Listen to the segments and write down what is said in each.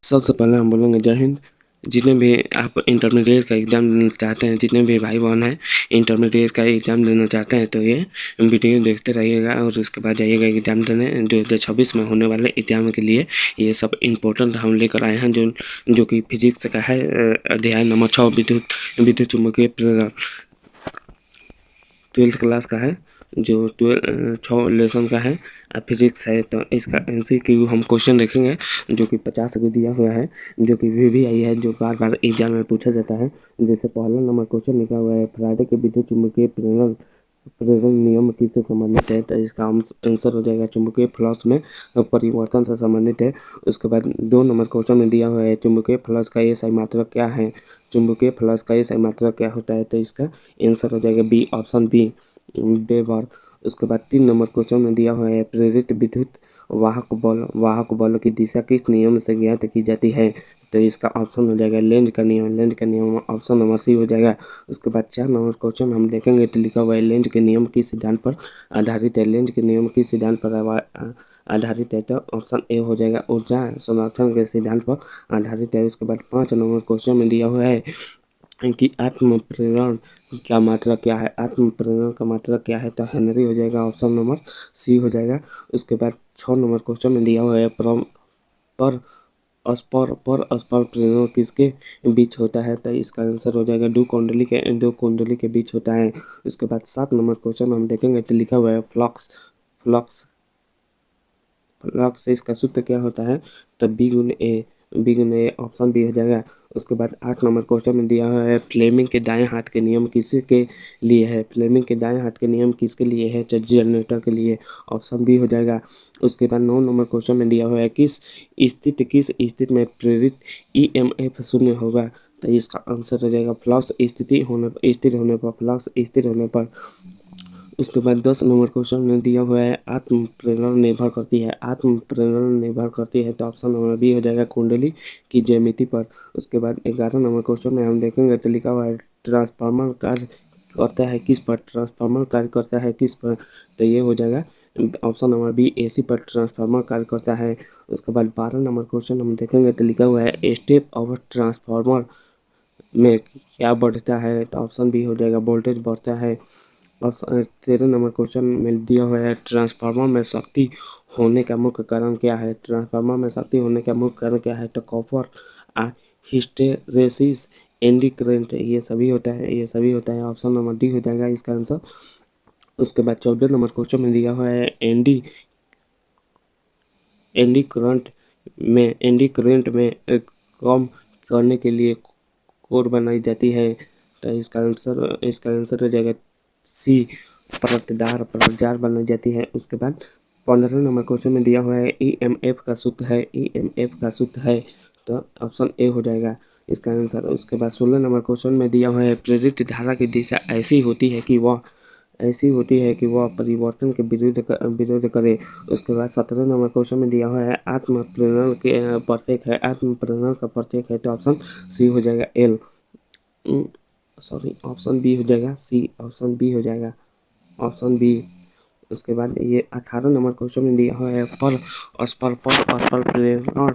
सबसे पहले हम बोलेंगे जय हिंद। जितने भी आप इंटरमीडिएट का एग्ज़ाम देना चाहते हैं, जितने भी भाई बहन हैं इंटरमीडिएट का एग्ज़ाम देना चाहते हैं, तो ये वीडियो देखते रहिएगा और उसके बाद जाइएगा एग्ज़ाम देने 2026 में होने वाले एग्ज़ाम के लिए। ये सब इम्पोर्टेंट हम लेकर आए हैं, जो कि फिजिक्स का है। अध्याय नंबर 6 विद्युत चुम्बकीय प्रेरण 12th क्लास का है, जो 6 लेसन का है। फिजिक्स है, तो इसका MCQ हम क्वेश्चन देखेंगे जो कि 50 को दिया हुआ है, जो कि VVI है, जो बार बार एग्जाम में पूछा जाता है। जैसे पहला नंबर क्वेश्चन लिखा हुआ है, फैराडे के विद्युत चुम्बकीय प्रेरण प्रेरण नियम किससे संबंधित है, तो इसका आंसर हो जाएगा चुंबकीय फ्लक्स में परिवर्तन से संबंधित है। उसके बाद 2 नंबर क्वेश्चन में दिया हुआ है, चुंबकीय फ्लक्स का SI मात्रक क्या है, चुंबकीय फ्लक्स का SI मात्रक क्या होता है, तो इसका आंसर हो जाएगा बी, ऑप्शन बी, वेबर। उसके बाद 3 नंबर क्वेश्चन में दिया हुआ है, प्रेरित विद्युत वाहक बल की दिशा किस नियम से ज्ञात की जाती है, तो इसका ऑप्शन हो जाएगा लेंज का नियम ऑप्शन नंबर सी हो जाएगा। उसके बाद 4 नंबर क्वेश्चन हम देखेंगे, तो लिखा हुआ है लेंज के नियम किस सिद्धांत पर आधारित है, लेंज के नियम किस सिद्धांत पर आधारित है, तो ऑप्शन ए हो जाएगा ऊर्जा संरक्षण के सिद्धांत पर आधारित है। उसके बाद 5 नंबर क्वेश्चन में दिया हुआ है कि आत्म प्रेरण का मात्रा क्या है, आत्म प्रेरण का मात्रा क्या है, तो हेनरी हो जाएगा, ऑप्शन नंबर सी हो जाएगा। उसके बाद 6 नंबर क्वेश्चन में दिया हुआ है, पर अस्पर प्रेरण किसके बीच होता है, तो इसका आंसर हो जाएगा दो कुंडली के बीच होता है। उसके बाद 7 नंबर क्वेश्चन हम देखेंगे, तो लिखा हुआ है फ्लक्स फ्लक्स से इसका सूत्र क्या होता है, तो बी गुण ए ऑप्शन बी हो जाएगा। उसके बाद 8 नंबर क्वेश्चन में दिया हुआ है, फ्लेमिंग के दाएं हाथ के नियम किसके लिए है, फ्लेमिंग के दाएं हाथ के नियम किसके लिए है, तो जनरेटर के लिए, ऑप्शन बी हो जाएगा। उसके बाद 9 नंबर क्वेश्चन में दिया हुआ है, किस स्थिति में प्रेरित EMF शून्य होगा, तो इसका आंसर हो जाएगा फ्लक्स स्थिर होने पर। उसके बाद 10 नंबर क्वेश्चन में दिया हुआ है, आत्म प्रेरण निर्भर करती है, तो ऑप्शन नंबर बी हो जाएगा कुंडली की ज्यामिति पर। उसके बाद 11 नंबर क्वेश्चन में हम देखेंगे, तो लिखा हुआ है ट्रांसफार्मर कार्य करता है किस पर, तो ये हो जाएगा ऑप्शन नंबर बी, AC पर ट्रांसफार्मर कार्य करता है। उसके बाद 12 नंबर क्वेश्चन हम देखेंगे, तो लिखा हुआ है स्टेप ऑफ ट्रांसफार्मर में क्या बढ़ता है, तो ऑप्शन बी हो जाएगा वोल्टेज बढ़ता है। और 13 नंबर क्वेश्चन में दिया हुआ है, ट्रांसफार्मर में शक्ति होने का मुख्य कारण क्या है, ट्रांसफार्मर में शक्ति होने का मुख्य कारण क्या है, तो कॉपर हिस्टेरेसिस एंडी करंट, ये सभी होता है, ऑप्शन नंबर डी हो जाएगा इसका आंसर। उसके बाद 14 नंबर क्वेश्चन में दिया हुआ है, एंडी करंट में कम करने के लिए कोर बनाई जाती है, तो इसका आंसर हो जाएगा सी, परतदार बनाई जाती है। उसके बाद 15 नंबर क्वेश्चन में दिया हुआ है, EMF का सूत्र है, तो ऑप्शन ए हो जाएगा इसका आंसर। उसके बाद 16 नंबर क्वेश्चन में दिया हुआ है, प्रेरित धारा की दिशा ऐसी होती है कि वह परिवर्तन के विरोध करे। उसके बाद 17 नंबर क्वेश्चन में दिया हुआ है, आत्म प्रेरण का प्रत्येक है, तो ऑप्शन सी हो जाएगा एल, सॉरी ऑप्शन बी हो जाएगा सी, ऑप्शन बी हो जाएगा, ऑप्शन बी। उसके बाद ये 18 नंबर क्वेश्चन में दिया हुआ है, पर प्रेरण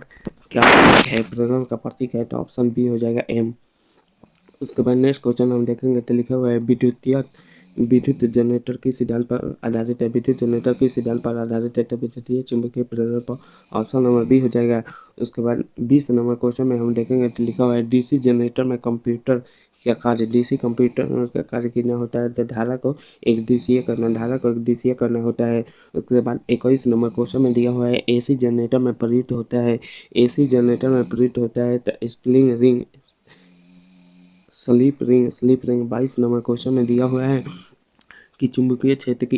क्या प्रतीक है, प्रेरण का प्रतीक है, तो ऑप्शन बी हो जाएगा एम। उसके बाद नेक्स्ट क्वेश्चन हम देखेंगे, तो लिखा हुआ है, विद्युत जनरेटर के सिद्धांत पर आधारित है, तो विद्युतीय चुंबकीय प्रेरण पर, ऑप्शन नंबर बी हो जाएगा। उसके बाद 20 नंबर क्वेश्चन में हम देखेंगे, तो लिखा हुआ है, DC जनरेटर में कंप्यूटर क्या कार्य, DC कंप्यूटर का कार्य कितना होता है, तो धारा को एक DCA करना होता है। उसके बाद 21 नंबर क्वेश्चन में दिया हुआ है, AC जनरेटर में प्रयुक्त होता है, तो स्लिप रिंग 22 नंबर क्वेश्चन में दिया हुआ है कि चुंबकीय क्षेत्र की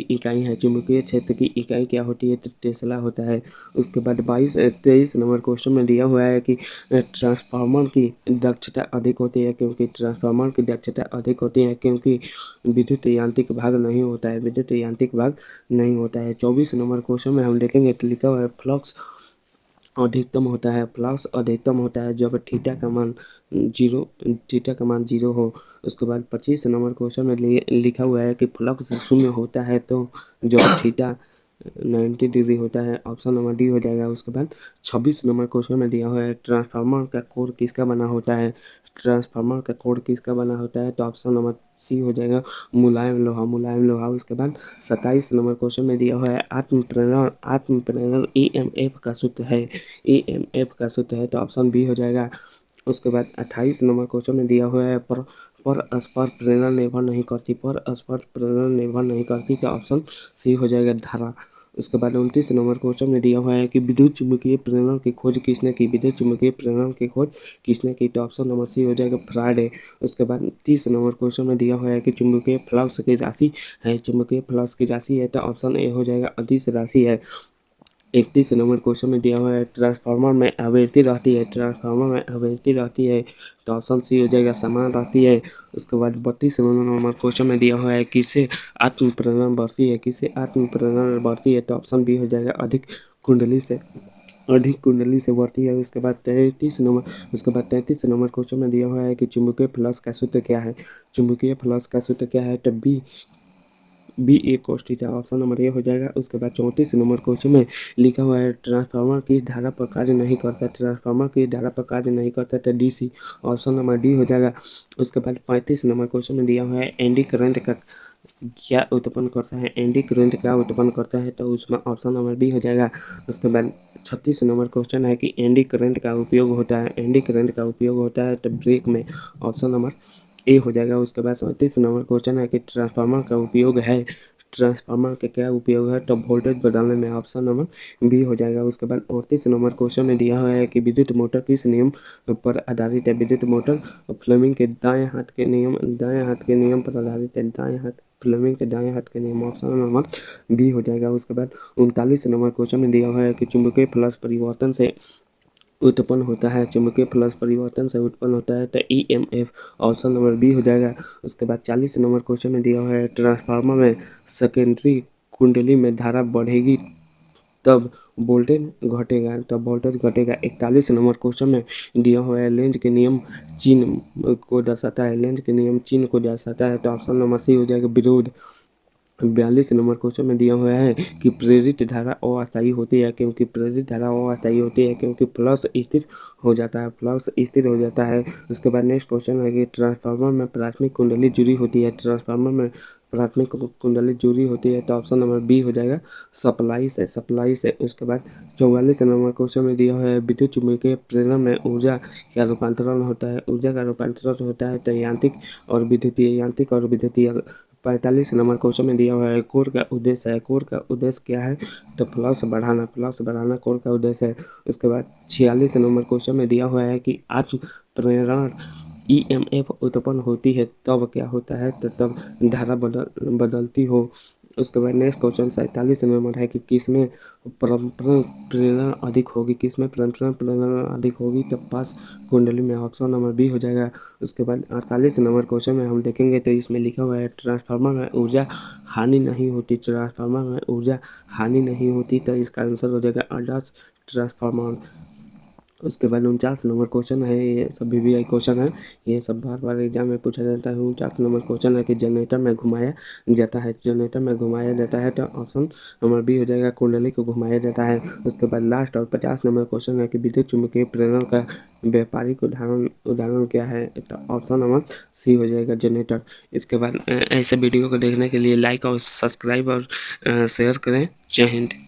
इकाई क्या होती है, तो टेस्ला होता है। उसके बाद 23 नंबर क्वेश्चन में दिया हुआ है कि ट्रांसफार्मर की दक्षता अधिक होती है क्योंकि विद्युत यांत्रिक भाग नहीं होता है। 24 नंबर क्वेश्चन में हम देखेंगे, तो लिखा हुआ है, फ्लक्स अधिकतम होता है जब थीटा का मान 0 हो। उसके बाद 25 नंबर क्वेश्चन में लिखा हुआ है कि फ्लक्स शून्य होता है तो जब 90 डिग्री होता है, ऑप्शन नंबर डी हो जाएगा। उसके बाद 26 नंबर क्वेश्चन में दिया हुआ है ट्रांसफार्मर का कोर किसका बना होता है। ट्रांसफार्मर का कोर किसका बना होता है, तो ऑप्शन नंबर सी हो जाएगा मुलायम लोहा, मुलायम लोहा। उसके बाद 27 नंबर क्वेश्चन में दिया हुआ है आत्म प्रेरण ईएमएफ का सूत्र है, ईएमएफ का सूत्र है, तो ऑप्शन बी हो जाएगा। उसके बाद 28 नंबर क्वेश्चन में दिया हुआ है परस्पर प्रेरणा निर्भर नहीं करती, परस्पर प्रेरणा निर्भर नहीं करती, तो ऑप्शन सी हो जाएगा धारा। उसके बाद 29 नंबर क्वेश्चन में दिया हुआ है कि विद्युत चुम्बकीय प्रेरण की खोज किसने की, विद्युत चुम्बकीय प्रेरण की खोज किसने की, तो ऑप्शन नंबर सी हो जाएगा फ्राडे। उसके बाद 30 नंबर क्वेश्चन में दिया हुआ है कि चुम्बकीय फ्लक्स की राशि है, चुम्बकीय फ्लक्स की राशि है, तो ऑप्शन ए हो जाएगा अदिश राशि है। 31 नंबर क्वेश्चन में दिया हुआ है ट्रांसफार्मर में आवृत्ति रहती है, ट्रांसफार्मर में आवृत्ति रहती है, तो ऑप्शन सी हो जाएगा समान रहती है। उसके बाद 32 नंबर क्वेश्चन में दिया हुआ है किससे आत्म प्रेरणा बढ़ती है, किससे आत्म प्रेरणा बढ़ती है, तो ऑप्शन बी हो जाएगा अधिक कुंडली से, अधिक कुंडली से बढ़ती है। उसके बाद 33 नंबर क्वेश्चन में दिया हुआ है कि चुंबकीय फ्लक्स का सूत्र क्या है, चुंबकीय फ्लक्स का सूत्र क्या है, तो B A cos theta, option number A हो जाएगा। उसके बाद 34 नंबर क्वेश्चन में लिखा हुआ है ट्रांसफार्मर किस धारा पर कार्य नहीं करता, ट्रांसफार्मर किस धारा पर कार्य नहीं करता, तो डीसी, ऑप्शन नंबर डी हो जाएगा। उसके बाद 35 नंबर क्वेश्चन में दिया हुआ है एडी करंट का क्या उत्पन्न करता है, एडी करंट क्या उत्पन्न करता है, तो उसमें ऑप्शन नंबर बी हो जाएगा। उसके बाद 36 नंबर क्वेश्चन है कि एडी करंट का उपयोग होता है, एडी करंट का उपयोग होता है तो ब्रेक में, ऑप्शन नंबर ए हो जाएगा। उसके बाद 37 नंबर क्वेश्चन है कि ट्रांसफार्मर का उपयोग है, ट्रांसफार्मर का क्या उपयोग है, तो वोल्टेज बदलने में, ऑप्शन नंबर बी हो जाएगा। उसके बाद 38 नंबर क्वेश्चन में दिया हुआ है कि विद्युत मोटर किस नियम पर आधारित है, विद्युत मोटर फ्लेमिंग के दाएं हाथ के नियम पर आधारित है, दाएं हाथ फ्लेमिंग के दाएं हाथ के नियम, ऑप्शन नंबर बी हो जाएगा। उसके बाद 39 नंबर क्वेश्चन में दिया हुआ है कि चुंबकीय फ्लक्स परिवर्तन से उत्पन्न होता है, चुंबकीय फ्लक्स परिवर्तन से उत्पन्न होता है, तो ईएमएफ, ऑप्शन नंबर बी हो जाएगा। उसके बाद 40 नंबर क्वेश्चन में दिया हुआ है ट्रांसफार्मर में सेकेंडरी कुंडली में धारा बढ़ेगी तब वोल्टेज घटेगा। 41 नंबर क्वेश्चन में दिया हुआ है लेंज के नियम चिन्ह को दर्शाता है, लेंज के नियम चिन्ह को दर्शाता है, तो ऑप्शन नंबर सी हो जाएगा विरोध। 42 नंबर क्वेश्चन में दिया हुआ है कि प्रेरित धारा अस्थायी होती है, क्योंकि प्रेरित धारा अस्थायी होती है क्योंकि फ्लक्स स्थिर हो जाता है, फ्लक्स स्थिर हो जाता है। उसके बाद नेक्स्ट क्वेश्चन है कि ट्रांसफार्मर में प्राथमिक कुंडली जुड़ी होती है, ट्रांसफार्मर में प्राथमिक कुंडली जुड़ी होती है, तो ऑप्शन नंबर बी हो जाएगा सप्लाई से, सप्लाई से। उसके बाद 44 नंबर क्वेश्चन में दिया हुआ है विद्युत चुम्बकीय प्रेरण में ऊर्जा का रूपांतरण होता है, ऊर्जा का रूपांतरण होता है तो यांत्रिक और विद्युतीय। 45 नंबर क्वेश्चन में दिया हुआ है कोर का उद्देश्य है, कोर का उद्देश्य क्या है, तो फ्लक्स बढ़ाना, फ्लक्स बढ़ाना कोर का उद्देश्य है। उसके बाद 46 नंबर क्वेश्चन में दिया हुआ है कि आत्म प्रेरण ईएमएफ उत्पन्न होती है तब क्या होता है, तो तब धारा बदलती हो। उसके बाद नेक्स्ट क्वेश्चन 47 नंबर है कि किसमें परम्परा प्रेरणा अधिक होगी, किसमें परम्परा प्रेरणा अधिक होगी, तो पास कुंडली में, ऑप्शन नंबर बी हो जाएगा। उसके बाद 48 नंबर क्वेश्चन में हम देखेंगे तो इसमें लिखा हुआ है ट्रांसफार्मर में ऊर्जा हानि नहीं होती, ट्रांसफार्मर में ऊर्जा हानि नहीं होती, तो इसका आंसर हो जाएगा आदर्श ट्रांसफार्मर। उसके बाद 49 नंबर क्वेश्चन है, ये सब वीवीआई क्वेश्चन है, ये सब बार बार एग्जाम में पूछा जाता है। 49 नंबर क्वेश्चन है कि जनरेटर में घुमाया जाता है, जनरेटर में घुमाया जाता है, तो ऑप्शन नंबर बी हो जाएगा कुंडली को घुमाया जाता है। उसके बाद लास्ट और 50 नंबर क्वेश्चन है कि विद्युत चुम्बकीय प्रेरण का व्यापारिक उदाहरण क्या है, तो ऑप्शन नंबर सी हो जाएगा जनरेटर। इसके बाद ऐसे वीडियो को देखने के लिए लाइक और सब्सक्राइब और शेयर करें। जय हिंद।